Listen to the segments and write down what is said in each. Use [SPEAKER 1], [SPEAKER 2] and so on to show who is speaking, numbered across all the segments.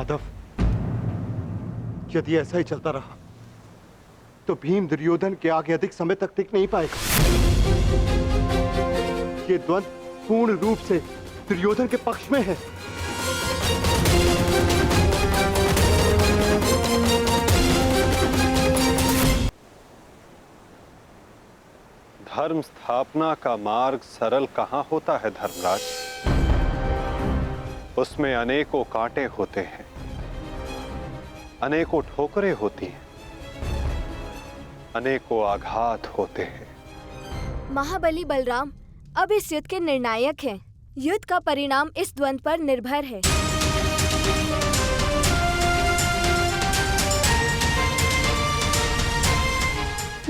[SPEAKER 1] माधव, यदि ऐसा ही चलता रहा तो भीम दुर्योधन के आगे अधिक समय तक टिक नहीं पाएगा। ये द्वंद्व पूर्ण रूप से दुर्योधन के पक्ष में है।
[SPEAKER 2] धर्म स्थापना का मार्ग सरल कहां होता है धर्मराज? उसमें अनेकों कांटे होते हैं, अनेकों ठोकरें होती हैं, अनेकों आघात होते हैं।
[SPEAKER 3] महाबली बलराम अब इस युद्ध के निर्णायक हैं। युद्ध का परिणाम इस द्वंद्व पर निर्भर है।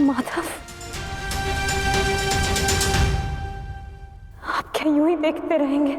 [SPEAKER 4] माधव, आप क्या यूं ही देखते रहेंगे?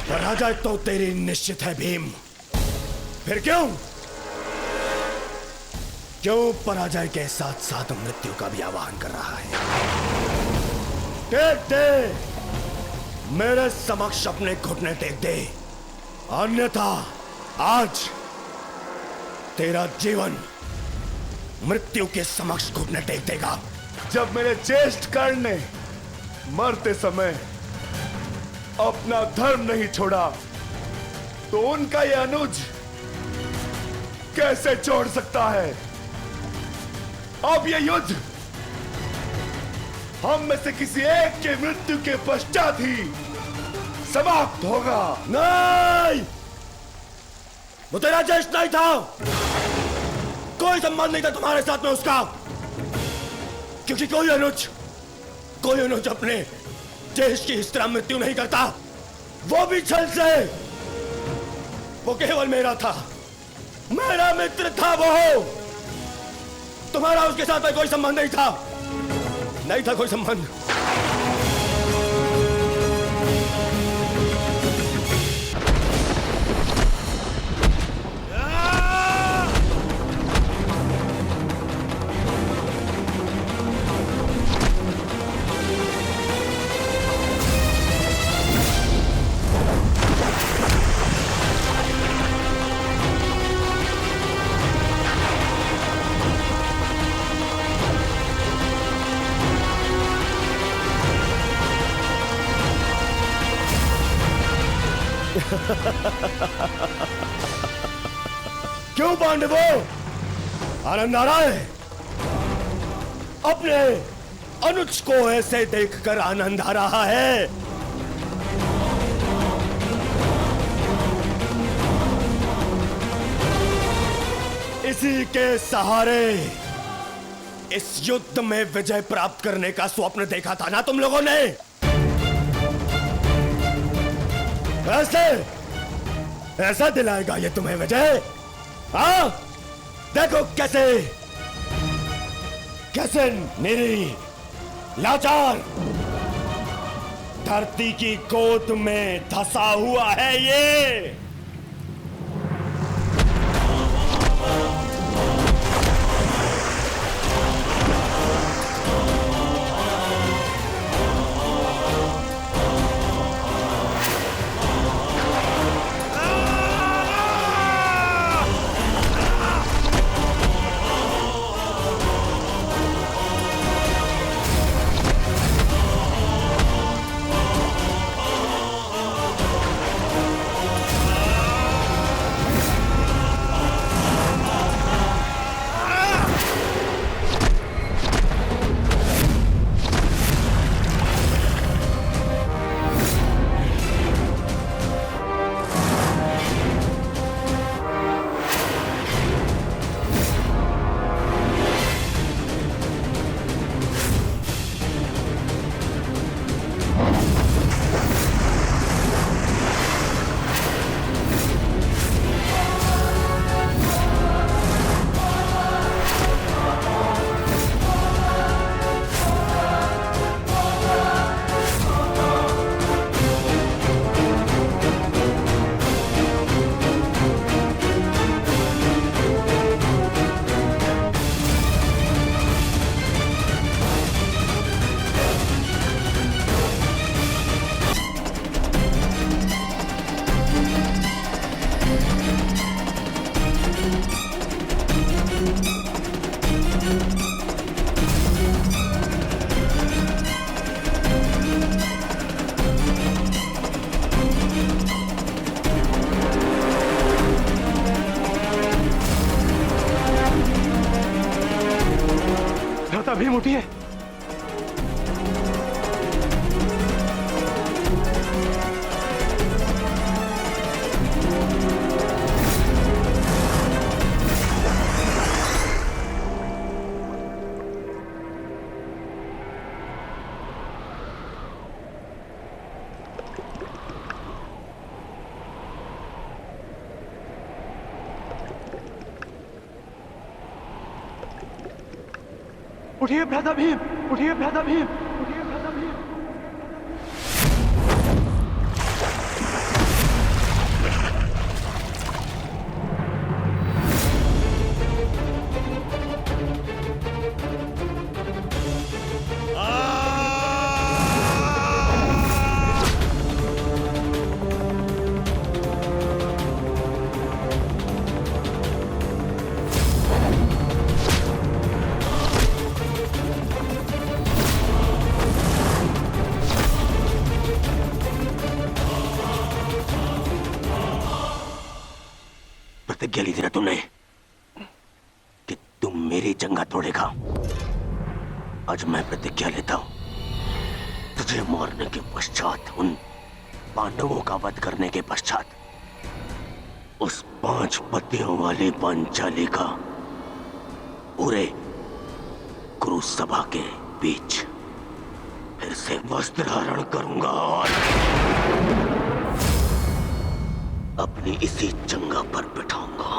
[SPEAKER 5] पराजय तो तेरी निश्चित है भीम। फिर क्यों पराजय के साथ साथ मृत्यु का भी आह्वान कर रहा है? टेक दे, मेरे समक्ष अपने घुटने टेक दे, अन्यथा आज तेरा जीवन मृत्यु के समक्ष घुटने टेक देगा।
[SPEAKER 6] जब मेरे ज्येष्ठ कर्ण ने मरते समय अपना धर्म नहीं छोड़ा तो उनका यह अनुज कैसे छोड़ सकता है? अब यह युद्ध हम में से किसी एक के मृत्यु के पश्चात ही समाप्त होगा।
[SPEAKER 5] नहीं, वो तेरा ज्येष्ठ नहीं था, कोई संबंध नहीं था तुम्हारे साथ में उसका, क्योंकि कोई अनुज अपने देश की इस तरह मृत्यु नहीं करता, वो भी छल से। वो केवल मेरा था, मेरा मित्र था वो। तुम्हारा उसके साथ में कोई संबंध नहीं था कोई संबंध। क्यों पांडवों, आनंद आ रहा है? अपने अनुज को ऐसे देखकर आनंद आ रहा है? इसी के सहारे इस युद्ध में विजय प्राप्त करने का स्वप्न देखा था ना तुम लोगों ने? ऐसा दिलाएगा ये तुम्हें विजय? हाँ, देखो कैसे मेरी लाचार धरती की गोद में धंसा हुआ है ये।
[SPEAKER 1] उठिए। उठिए भ्राता भीम, उठिए भ्राता भीम, उठिए भ्राता भीम।
[SPEAKER 5] प्रतिज्ञा ली थी ना तुमने कि तुम मेरी जंगा तोड़ेगा। आज मैं प्रतिज्ञा लेता हूं, तुझे मारने के पश्चात, उन पांडवों का वध करने के पश्चात, उस 5 पतियों वाली पांचाली का पूरे कुरु सभा के बीच फिर से वस्त्र हरण करूंगा और अपनी इसी जंगा पर बिठाऊंगा।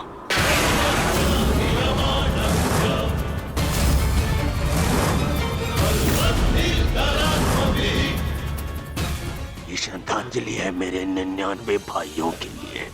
[SPEAKER 5] ये श्रद्धांजलि है मेरे 99 भाइयों के लिए।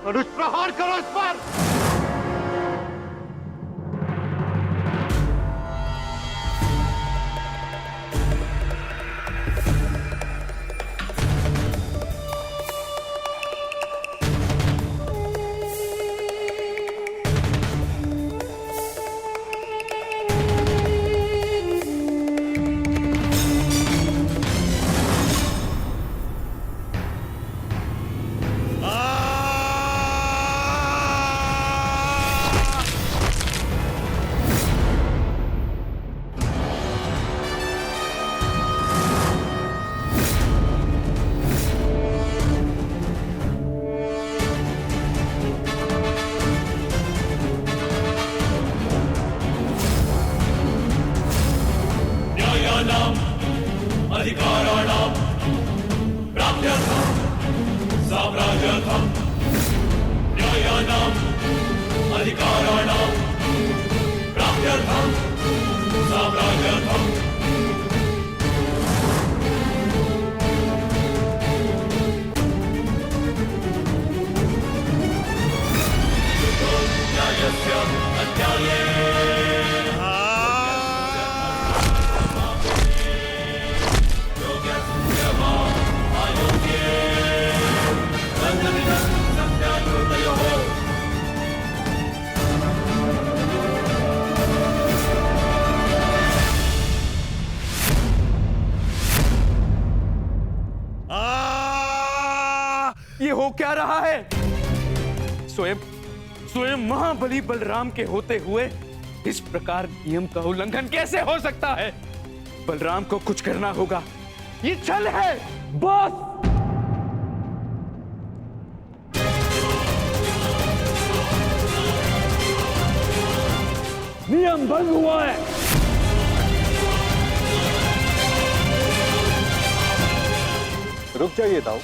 [SPEAKER 5] अनुज प्रहार करो इस पर। अधिकाराणां प्राप्त्यर्थं साम्राज्यर्थं न्यायानां अधिकाराणां प्राप्त्यर्थं साम्राज्यर्थं न्यायस्य अन्याये
[SPEAKER 7] ये हो क्या रहा है? स्वयं स्वयं महाबली बलराम के होते हुए इस प्रकार नियम का उल्लंघन कैसे हो सकता है? बलराम को कुछ करना होगा। ये छल है बॉस। नियम भंग हुआ है।
[SPEAKER 2] रुक जाइए दाऊ।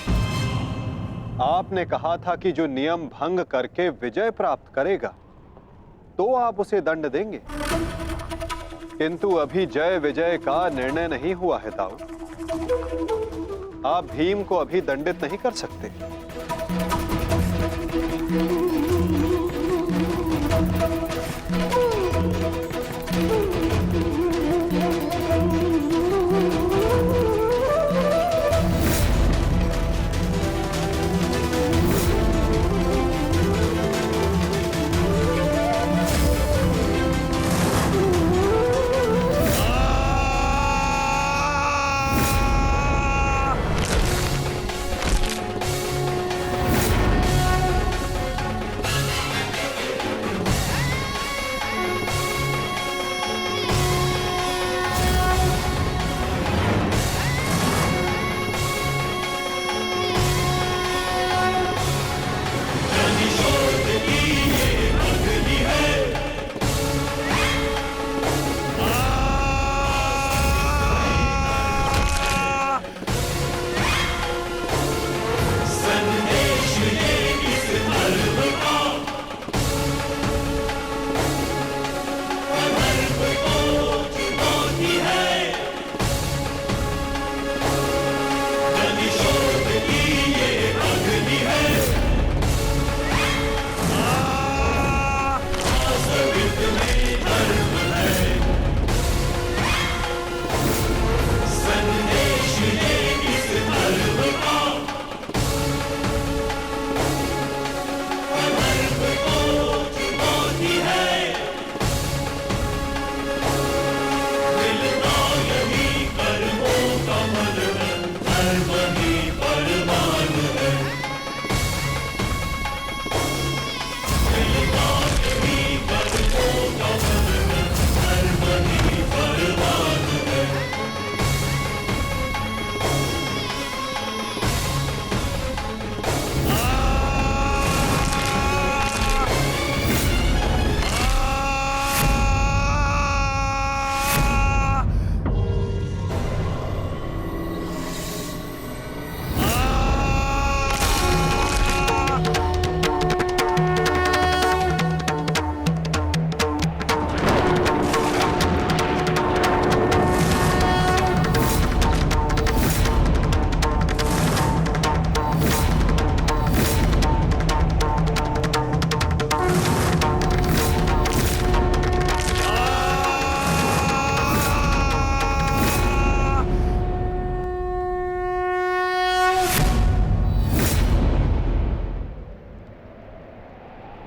[SPEAKER 2] आपने कहा था कि जो नियम भंग करके विजय प्राप्त करेगा तो आप उसे दंड देंगे, किंतु अभी जय विजय का निर्णय नहीं हुआ है दाऊ। आप भीम को अभी दंडित नहीं कर सकते।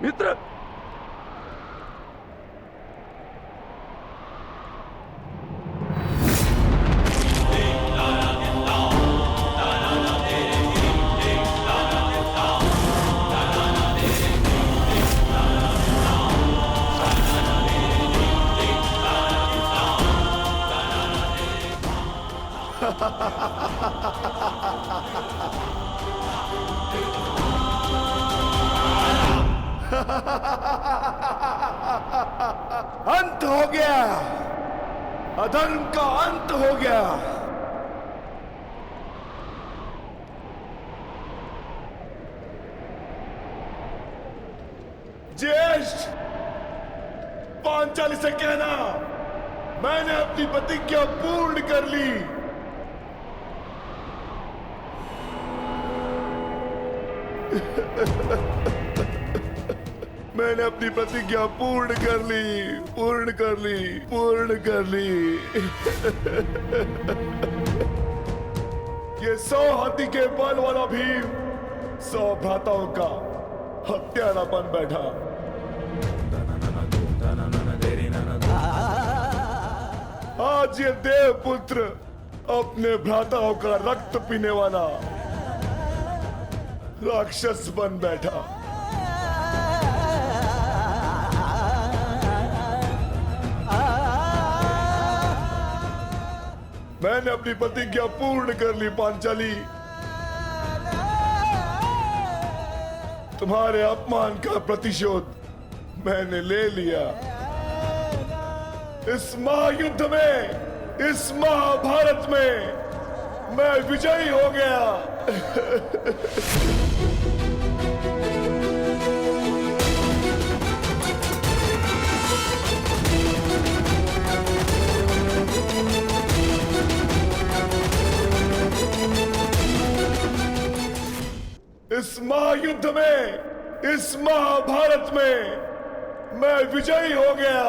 [SPEAKER 7] मित्र,
[SPEAKER 6] अंत हो गया, अधर्म का अंत हो गया। ज्येष्ठ, पांचाली से कहना मैंने अपनी प्रतिज्ञा पूर्ण कर ली। मैंने अपनी प्रतिज्ञा पूर्ण कर ली, पूर्ण कर ली, पूर्ण कर ली। ये 100 हाथी के बल वाला भीम 100 भ्राताओं का हत्यारा बन बैठा। आज ये देवपुत्र अपने भ्राताओं का रक्त पीने वाला राक्षस बन बैठा। मैंने अपनी प्रतिज्ञा पूर्ण कर ली पांचाली। तुम्हारे अपमान का प्रतिशोध मैंने ले लिया। इस महायुद्ध में, इस महाभारत में मैं विजयी हो गया। इस महायुद्ध में, इस महाभारत में मैं विजयी हो गया।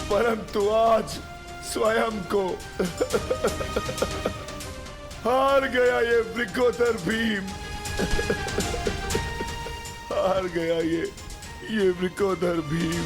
[SPEAKER 6] परंतु आज स्वयं को हार गया ये वृकोदर भीम। हार गया ये वृकोदर भीम।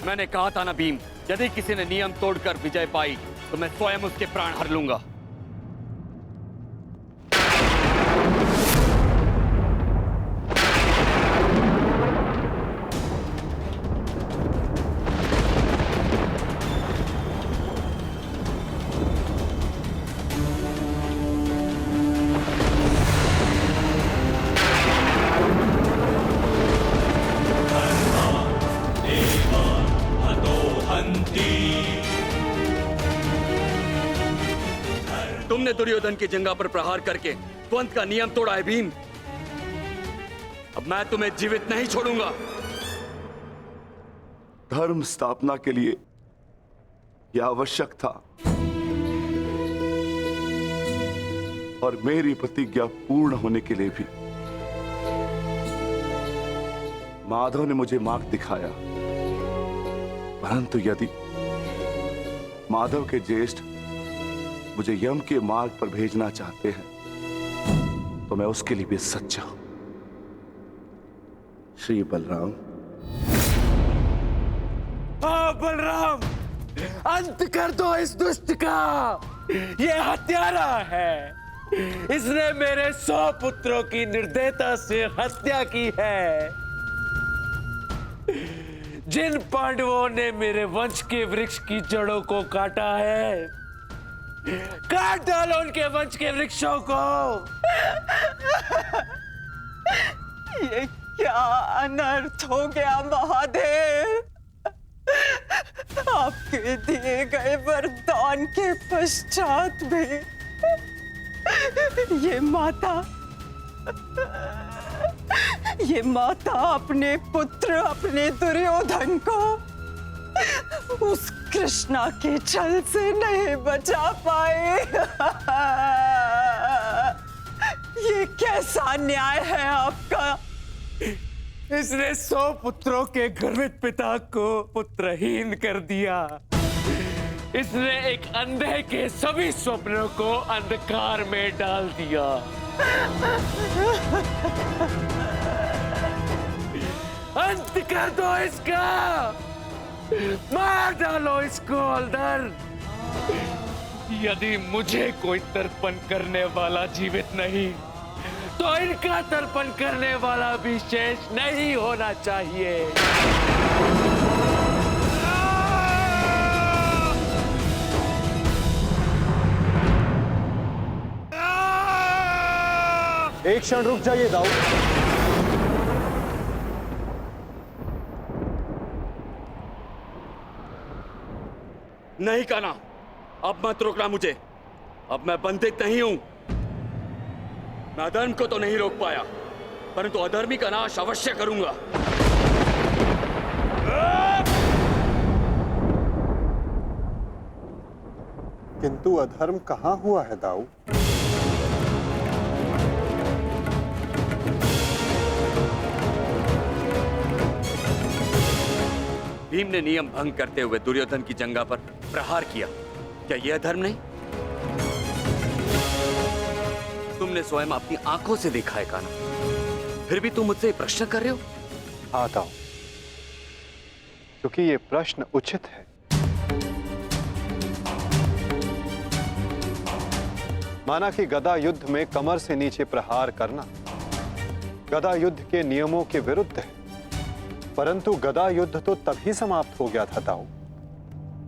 [SPEAKER 7] मैंने कहा था ना भीम, यदि किसी ने नियम तोड़कर विजय पाई तो मैं स्वयं उसके प्राण हर लूंगा। तुमने दुर्योधन की जंगा पर प्रहार करके द्वंद का नियम तोड़ा है भीम। अब मैं तुम्हें जीवित नहीं छोड़ूंगा।
[SPEAKER 6] धर्म स्थापना के लिए यह आवश्यक था और मेरी प्रतिज्ञा पूर्ण होने के लिए भी माधव ने मुझे मार्ग दिखाया। परंतु यदि माधव के ज्येष्ठ मुझे यम के मार्ग पर भेजना चाहते हैं तो मैं उसके लिए भी सच्चा हूं। श्री बलराम।
[SPEAKER 7] बलराम, अंत कर दो इस दुष्ट का। ये हत्यारा है। इसने मेरे 100 पुत्रों की निर्दयता से हत्या की है। जिन पांडवों ने मेरे वंश के वृक्ष की जड़ों को काटा है, काट डालो उनके वंश के वृक्षों को।
[SPEAKER 8] ये क्या अनर्थ हो गया महादेव। आपके दिए गए वरदान के पश्चात भी ये माता अपने पुत्र, अपने दुर्योधन को उस कृष्णा के छल से नहीं बचा पाए। ये कैसा न्याय है आपका।
[SPEAKER 7] इसने 100 पुत्रों के गर्वित पिता को पुत्रहीन कर दिया। इसने एक अंधे के सभी स्वप्नों को अंधकार में डाल दिया। अंत कर दो इसका। मार डालो इसको अंदर। यदि मुझे कोई तर्पण करने वाला जीवित नहीं तो इनका तर्पण करने वाला भी शेष नहीं होना चाहिए।
[SPEAKER 2] एक क्षण रुक जाइए दाऊ।
[SPEAKER 7] नहीं कान्हा, अब मत रोकना मुझे। अब मैं बंदित नहीं हूं। मैं अधर्म को तो नहीं रोक पाया, परंतु अधर्मी का नाश अवश्य करूंगा।
[SPEAKER 2] किंतु अधर्म कहां हुआ है दाऊ?
[SPEAKER 7] भीम ने नियम भंग करते हुए दुर्योधन की जंघा पर प्रहार किया। क्या यह अधर्म नहीं? तुमने स्वयं अपनी आंखों से देखा है कान्हा, फिर भी तुम मुझसे प्रश्न कर रहे हो?
[SPEAKER 2] हाँ दाऊ, क्योंकि ये प्रश्न उचित है। माना कि गदा युद्ध में कमर से नीचे प्रहार करना गदा युद्ध के नियमों के विरुद्ध है, परंतु गदा युद्ध तो तभी समाप्त हो गया था दाऊ,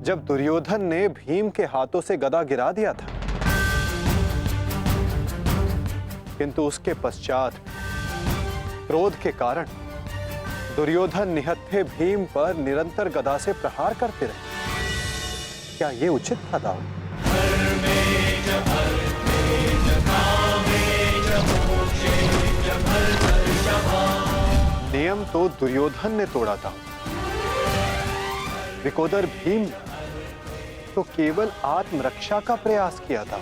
[SPEAKER 2] जब दुर्योधन ने भीम के हाथों से गदा गिरा दिया था। किंतु उसके पश्चात क्रोध के कारण दुर्योधन निहत्थे भीम पर निरंतर गदा से प्रहार करते रहे। क्या यह उचित था दाऊ? नियम तो दुर्योधन ने तोड़ा था, विकोदर भीम ने तो केवल आत्मरक्षा का प्रयास किया था,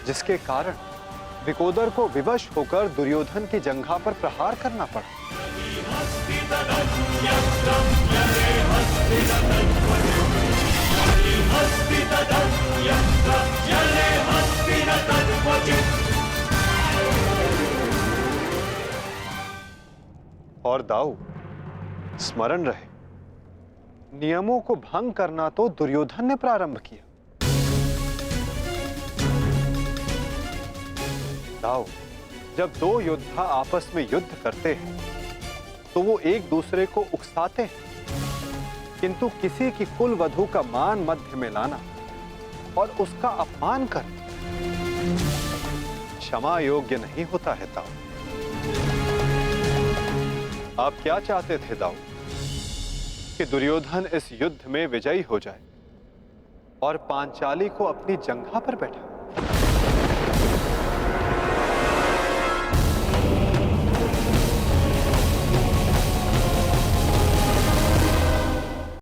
[SPEAKER 2] जिसके कारण विकोदर को विवश होकर दुर्योधन की जंघा पर प्रहार करना पड़ा। और दाऊ, स्मरण रहे, नियमों को भंग करना तो दुर्योधन ने प्रारंभ किया। दाऊ, जब दो योद्धा आपस में युद्ध करते हैं तो वो एक दूसरे को उकसाते हैं, किंतु किसी की कुल वधू का मान मध्य में लाना और उसका अपमान करना क्षमा योग्य नहीं होता है दाऊ। आप क्या चाहते थे दाऊ? कि दुर्योधन इस युद्ध में विजयी हो जाए और पांचाली को अपनी जंघा पर बैठा?